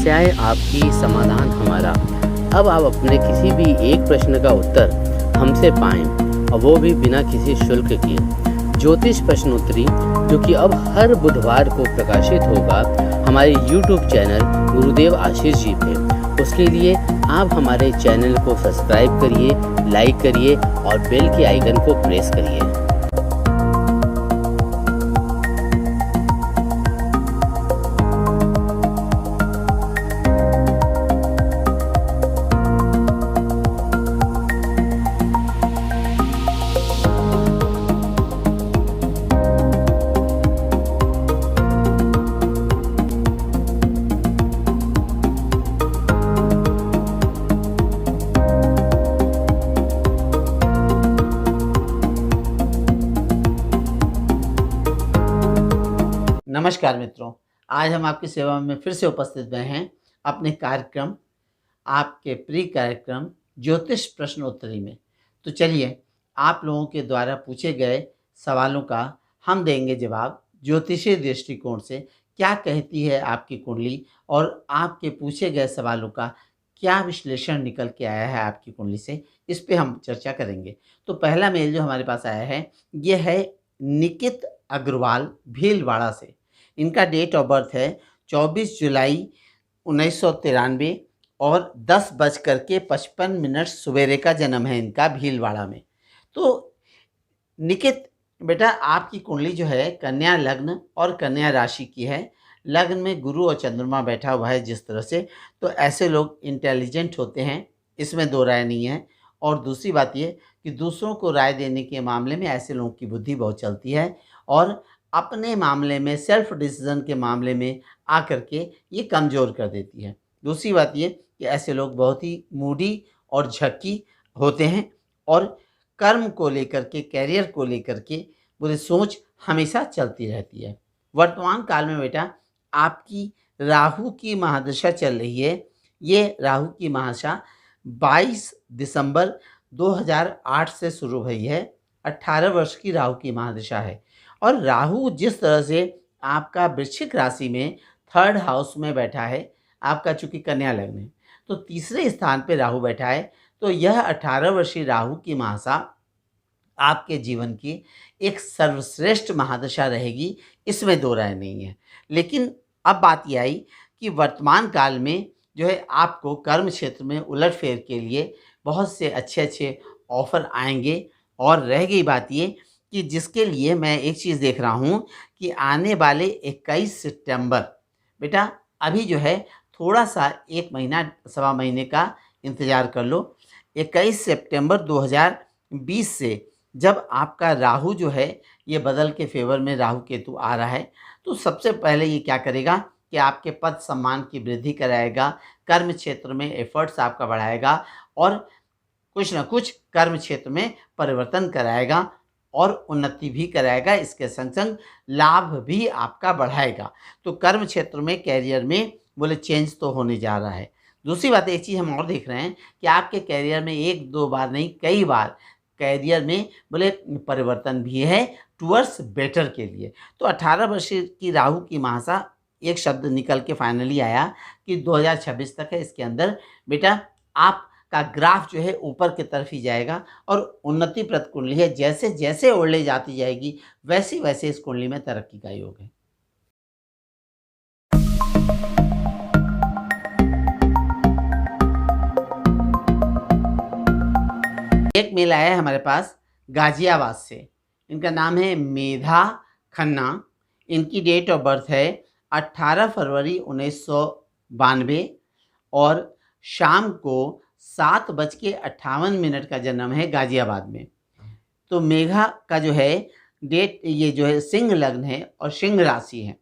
समस्याएं आपकी, समाधान हमारा। अब आप अपने किसी भी एक प्रश्न का उत्तर हमसे पाएं, और वो भी बिना किसी शुल्क के। ज्योतिष प्रश्नोत्तरी, जो कि अब हर बुधवार को प्रकाशित होगा हमारे YouTube चैनल गुरुदेव आशीष जी पे। उसके लिए आप हमारे चैनल को सब्सक्राइब करिए, लाइक करिए और बेल के आइकन को प्रेस करिए। नमस्कार मित्रों, आज हम आपकी सेवा में फिर से उपस्थित हुए हैं अपने कार्यक्रम, आपके प्रिय कार्यक्रम ज्योतिष प्रश्नोत्तरी में। तो चलिए, आप लोगों के द्वारा पूछे गए सवालों का हम देंगे जवाब। ज्योतिषीय दृष्टिकोण से क्या कहती है आपकी कुंडली, और आपके पूछे गए सवालों का क्या विश्लेषण निकल के आया है आपकी कुंडली से, इस पे हम चर्चा करेंगे। तो पहला मेल जो हमारे पास आया है, ये है निकित अग्रवाल भीलवाड़ा से। इनका डेट ऑफ बर्थ है 24 जुलाई 1993 और 10:55 सवेरे का जन्म है इनका, भीलवाड़ा में। तो निकित बेटा, आपकी कुंडली जो है कन्या लग्न और कन्या राशि की है। लग्न में गुरु और चंद्रमा बैठा हुआ है जिस तरह से, तो ऐसे लोग इंटेलिजेंट होते हैं, इसमें दो राय नहीं है। और दूसरी बात ये कि दूसरों को राय देने के मामले में ऐसे लोगों की बुद्धि बहुत चलती है, और अपने मामले में सेल्फ डिसीजन के मामले में आकर के ये कमज़ोर कर देती है। दूसरी बात ये कि ऐसे लोग बहुत ही मूडी और झक्की होते हैं, और कर्म को लेकर के, कैरियर को लेकर के बुरी सोच हमेशा चलती रहती है। वर्तमान काल में बेटा, आपकी राहु की महादशा चल रही है। ये राहु की महादशा 22 दिसंबर 2008 से शुरू हुई है। 18 वर्ष की राहु की महादशा है। और राहु जिस तरह से आपका वृश्चिक राशि में 3rd हाउस में बैठा है, आपका चूंकि कन्या लग्न है, तो तीसरे स्थान पे राहु बैठा है। तो यह 18 वर्षीय राहु की महादशा आपके जीवन की एक सर्वश्रेष्ठ महादशा रहेगी, इसमें दो राय नहीं है। लेकिन अब बात यह आई कि वर्तमान काल में जो है आपको कर्म क्षेत्र में उलटफेर के लिए बहुत से अच्छे अच्छे ऑफर आएंगे। और रह गई बात ये कि जिसके लिए मैं एक चीज़ देख रहा हूँ कि आने वाले 21 सितंबर, बेटा अभी जो है थोड़ा सा 1 महीना सवा महीने का इंतज़ार कर लो। 21 सितंबर 2020 से जब आपका राहु जो है ये बदल के फेवर में राहु केतु आ रहा है, तो सबसे पहले ये क्या करेगा कि आपके पद सम्मान की वृद्धि कराएगा, कर्म क्षेत्र में एफर्ट्स आपका बढ़ाएगा, और कुछ ना कुछ कर्म क्षेत्र में परिवर्तन कराएगा और उन्नति भी कराएगा। इसके संग संग लाभ भी आपका बढ़ाएगा। तो कर्म क्षेत्र में, कैरियर में बोले चेंज तो होने जा रहा है। दूसरी बात, एक चीज़ हम और देख रहे हैं कि आपके कैरियर में एक दो बार नहीं, कई बार कैरियर में बोले परिवर्तन भी है टुवर्ड्स बेटर के लिए। तो 18 वर्ष की राहु की महादशा, एक शब्द निकल के फाइनली आया कि 2026 तक है। इसके अंदर बेटा आपका ग्राफ जो है ऊपर की तरफ ही जाएगा, और उन्नति प्रद कुंडली है। जैसे जैसे ओल्ड जाती जाएगी वैसे वैसे इस कुंडली में तरक्की का योग है। एक मेल आया है हमारे पास गाजियाबाद से। इनका नाम है मेधा खन्ना। इनकी डेट ऑफ बर्थ है 18 फरवरी 1992 और शाम को 7:58 का जन्म है गाजियाबाद में। तो मेघा का जो है डेट, ये जो है सिंह लग्न है और सिंह राशि है।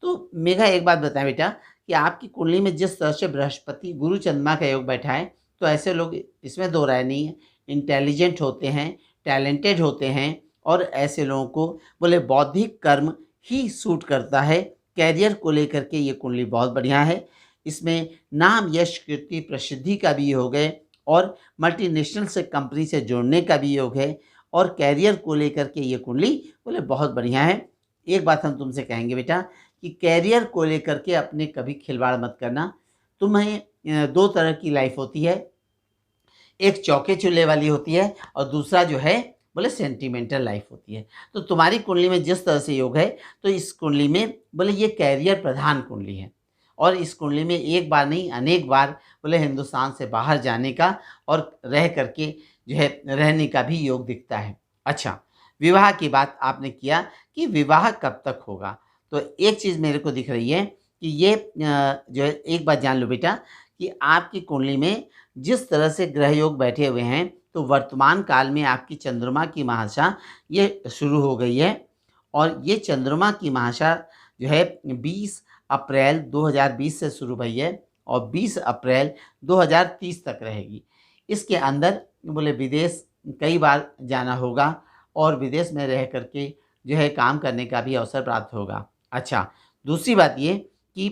तो मेघा, एक बात बताएं बेटा कि आपकी कुंडली में जिस तरह से बृहस्पति गुरु चंद्रमा का योग बैठा है, तो ऐसे लोग, इसमें दो राय नहीं है, इंटेलिजेंट होते हैं, टैलेंटेड होते हैं, और ऐसे लोगों को बोले बौद्धिक कर्म ही सूट करता है। कैरियर को लेकर के ये कुंडली बहुत बढ़िया है। इसमें नाम, यश, कीर्ति, प्रसिद्धि का भी योग है, और मल्टीनेशनल से कंपनी से जोड़ने का भी योग है, और कैरियर को लेकर के ये कुंडली बोले बहुत बढ़िया है। एक बात हम तुमसे कहेंगे बेटा कि कैरियर को लेकर के अपने कभी खिलवाड़ मत करना। तुम्हें दो तरह की लाइफ होती है, एक चौके चूल्हे वाली होती है और दूसरा जो है बोले सेंटिमेंटल लाइफ होती है। तो तुम्हारी कुंडली में जिस तरह से योग है, तो इस कुंडली में बोले ये कैरियर प्रधान कुंडली है और इस कुंडली में एक बार नहीं अनेक बार बोले हिंदुस्तान से बाहर जाने का और रह करके जो है रहने का भी योग दिखता है। अच्छा, विवाह की बात आपने किया कि विवाह कब तक होगा, तो एक चीज़ मेरे को दिख रही है कि ये जो है एक बात जान लो बेटा कि आपकी कुंडली में जिस तरह से ग्रह योग बैठे हुए हैं, तो वर्तमान काल में आपकी चंद्रमा की महादशा ये शुरू हो गई है और ये चंद्रमा की महादशा जो है 20 अप्रैल 2020 से शुरू हुई है और 20 अप्रैल 2030 तक रहेगी। इसके अंदर बोले विदेश कई बार जाना होगा और विदेश में रह करके जो है काम करने का भी अवसर प्राप्त होगा। अच्छा, दूसरी बात ये कि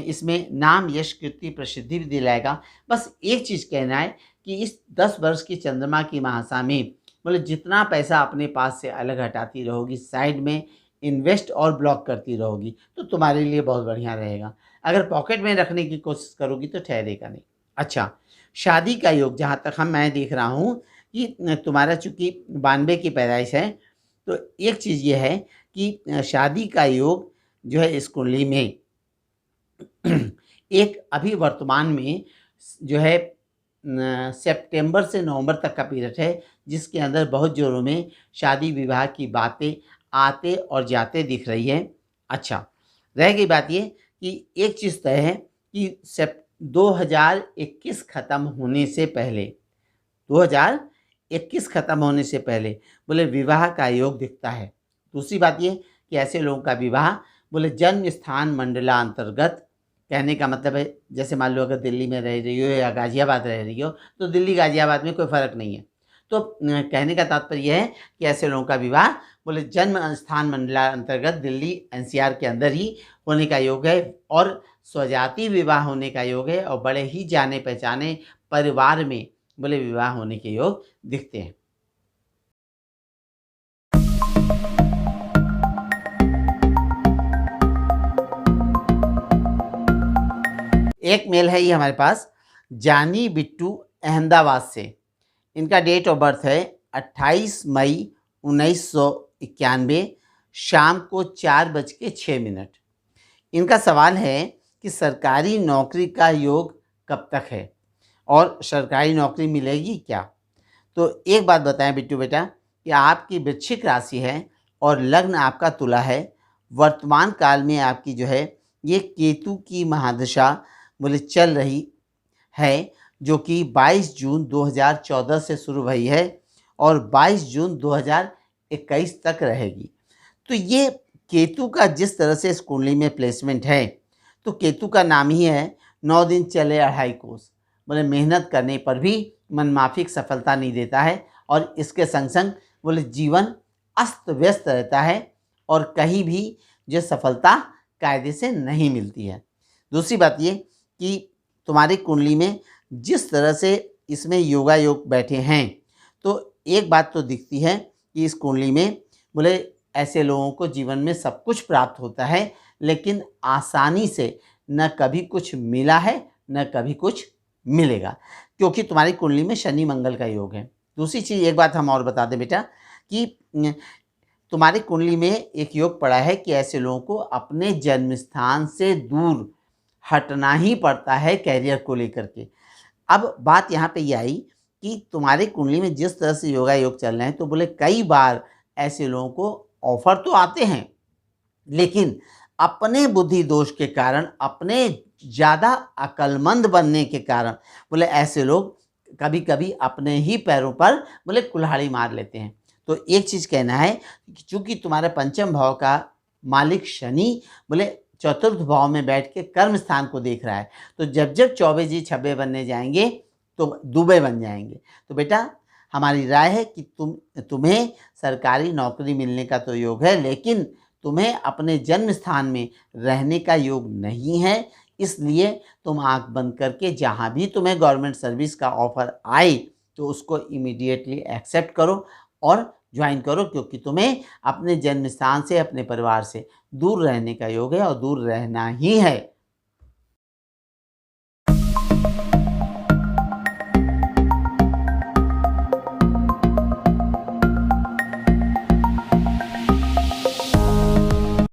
इसमें नाम, यश, कीर्ति, प्रसिद्धि भी दिलाएगा। बस एक चीज़ कहना है कि इस 10 वर्ष की चंद्रमा की महादशा में बोले जितना पैसा अपने पास से अलग हटाती रहोगी, साइड में इन्वेस्ट और ब्लॉक करती रहोगी, तो तुम्हारे लिए बहुत बढ़िया रहेगा। अगर पॉकेट में रखने की कोशिश करोगी तो ठहरेगा नहीं। अच्छा, शादी का योग जहाँ तक मैं देख रहा हूँ कि तुम्हारा चूँकि 92 की पैदाइश है, तो एक चीज़ ये है कि शादी का योग जो है इस कुंडली में एक अभी वर्तमान में जो है सितंबर से नवंबर तक का पीरियड है, जिसके अंदर बहुत जोरों में शादी विवाह की बातें आते और जाते दिख रही है। अच्छा, रह गई बात ये कि एक चीज़ तय है कि 2021 ख़त्म होने से पहले 2021 ख़त्म होने से पहले बोले विवाह का योग दिखता है। दूसरी बात ये कि ऐसे लोगों का विवाह बोले जन्म स्थान मंडलांतर्गत, कहने का मतलब है जैसे मान लो अगर दिल्ली में रह रही हो या गाज़ियाबाद रह रही हो, तो दिल्ली गाज़ियाबाद में कोई फ़र्क नहीं है। तो कहने का तात्पर्य यह है कि ऐसे लोगों का विवाह बोले जन्म स्थान मंडलांतर्गत दिल्ली एनसीआर के अंदर ही होने का योग है और स्वजाति विवाह होने का योग है और बड़े ही जाने पहचाने परिवार में बोले विवाह होने के योग दिखते हैं। एक मेल है ये हमारे पास, जानी बिट्टू अहमदाबाद से। इनका डेट ऑफ बर्थ है 28 मई 1991 शाम को 4:06। इनका सवाल है कि सरकारी नौकरी का योग कब तक है और सरकारी नौकरी मिलेगी क्या। तो एक बात बताएं बिट्टू बेटा कि आपकी वृश्चिक राशि है और लग्न आपका तुला है। वर्तमान काल में आपकी जो है ये केतु की महादशा बोले चल रही है, जो कि 22 जून 2014 से शुरू हुई है और 22 जून 2021 तक रहेगी। तो ये केतु का जिस तरह से इस कुंडली में प्लेसमेंट है, तो केतु का नाम ही है 9 दिन चले 2.5 कोस, बोले मेहनत करने पर भी मनमाफिक सफलता नहीं देता है और इसके संग संग बोले जीवन अस्त व्यस्त रहता है और कहीं भी जो सफलता कायदे से नहीं मिलती है। दूसरी बात ये कि तुम्हारी कुंडली में जिस तरह से इसमें योगा योग बैठे हैं, तो एक बात तो दिखती है कि इस कुंडली में बोले ऐसे लोगों को जीवन में सब कुछ प्राप्त होता है, लेकिन आसानी से न कभी कुछ मिला है न कभी कुछ मिलेगा, क्योंकि तुम्हारी कुंडली में शनि मंगल का योग है। दूसरी चीज़ एक बात हम और बता दें बेटा कि तुम्हारी कुंडली में एक योग पड़ा है कि ऐसे लोगों को अपने जन्म स्थान से दूर हटना ही पड़ता है कैरियर को लेकर के। अब बात यहाँ पे ये आई कि तुम्हारी कुंडली में जिस तरह से योगा योग चल रहे हैं, तो बोले कई बार ऐसे लोगों को ऑफर तो आते हैं, लेकिन अपने बुद्धि दोष के कारण, अपने ज़्यादा अक्लमंद बनने के कारण बोले ऐसे लोग कभी कभी अपने ही पैरों पर बोले कुल्हाड़ी मार लेते हैं। तो एक चीज़ कहना है कि चूँकि तुम्हारे पंचम भाव का मालिक शनि बोले चतुर्थ भाव में बैठ के कर्म स्थान को देख रहा है, तो जब जब 24 जी 26 बनने जाएंगे तो दुबे बन जाएंगे। तो बेटा हमारी राय है कि तुम्हें सरकारी नौकरी मिलने का तो योग है, लेकिन तुम्हें अपने जन्म स्थान में रहने का योग नहीं है। इसलिए तुम आंख बंद करके जहाँ भी तुम्हें गवर्नमेंट सर्विस का ऑफर आए तो उसको इमीडिएटली एक्सेप्ट करो और ज्वाइन करो, क्योंकि तुम्हें अपने जन्म स्थान से, अपने परिवार से दूर रहने का योग है और दूर रहना ही है।